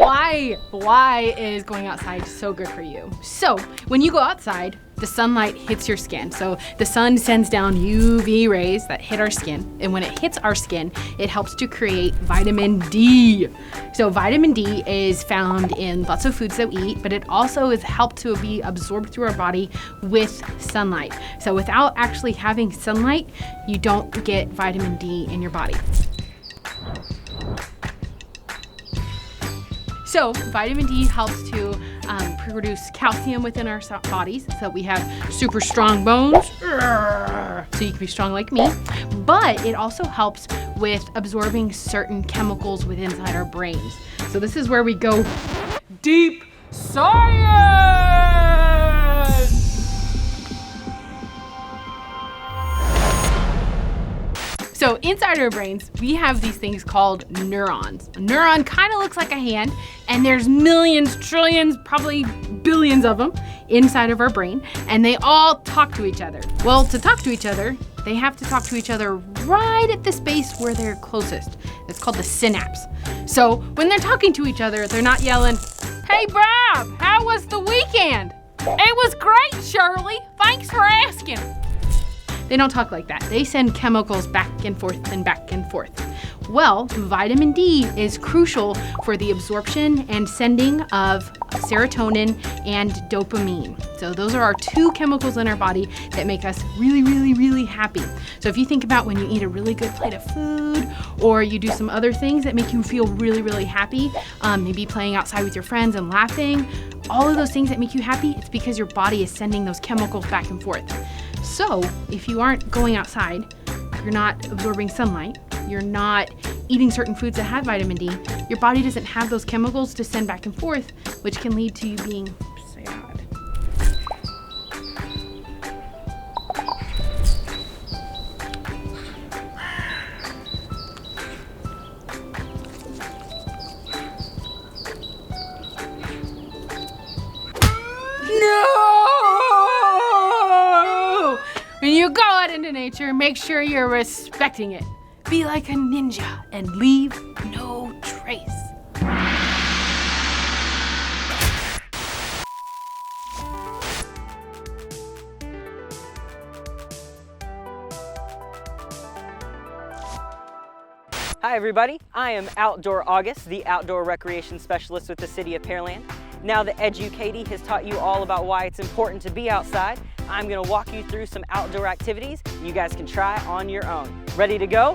why is going outside so good for you? So when you go outside, the sunlight hits your skin. So the sun sends down UV rays that hit our skin. And when it hits our skin, it helps to create vitamin D. So vitamin D is found in lots of foods that we eat, but it also is helped to be absorbed through our body with sunlight. So without actually having sunlight, you don't get vitamin D in your body. So vitamin D helps to produce calcium within our bodies so we have super strong bones, so you can be strong like me. But it also helps with absorbing certain chemicals within inside our brains. So this is where we go deep science! So inside our brains, we have these things called neurons. A neuron kind of looks like a hand, and there's millions, trillions, probably billions of them inside of our brain, and they all talk to each other. Well, to talk to each other, they have to talk to each other right at the space where they're closest. It's called the synapse. So when they're talking to each other, they're not yelling, "Hey Bob, how was the weekend?" "It was great, Shirley. Thanks for asking." They don't talk like that. They send chemicals back and forth and back and forth. Well, vitamin D is crucial for the absorption and sending of serotonin and dopamine. So those are our two chemicals in our body that make us really, really, really happy. So if you think about when you eat a really good plate of food, or you do some other things that make you feel really, really happy, maybe playing outside with your friends and laughing, all of those things that make you happy, it's because your body is sending those chemicals back and forth. So if you aren't going outside, you're not absorbing sunlight, you're not eating certain foods that have vitamin D, your body doesn't have those chemicals to send back and forth, which can lead to you being sad. When you go out into nature, make sure you're respecting it. Be like a ninja and leave no trace. Hi everybody, I am Outdoor August, the outdoor recreation specialist with the City of Pearland. Now that Edu-Katie has taught you all about why it's important to be outside, I'm going to walk you through some outdoor activities you guys can try on your own. Ready to go?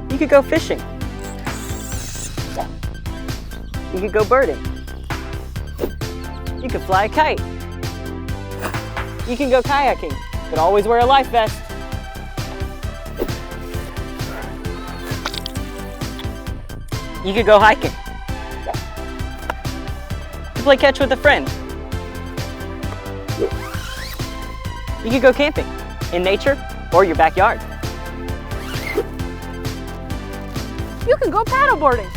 You could go fishing. You could go birding. You could fly a kite. You can go kayaking, but always wear a life vest. You could go hiking. You play catch with a friend. You could go camping in nature or your backyard. You can go paddleboarding.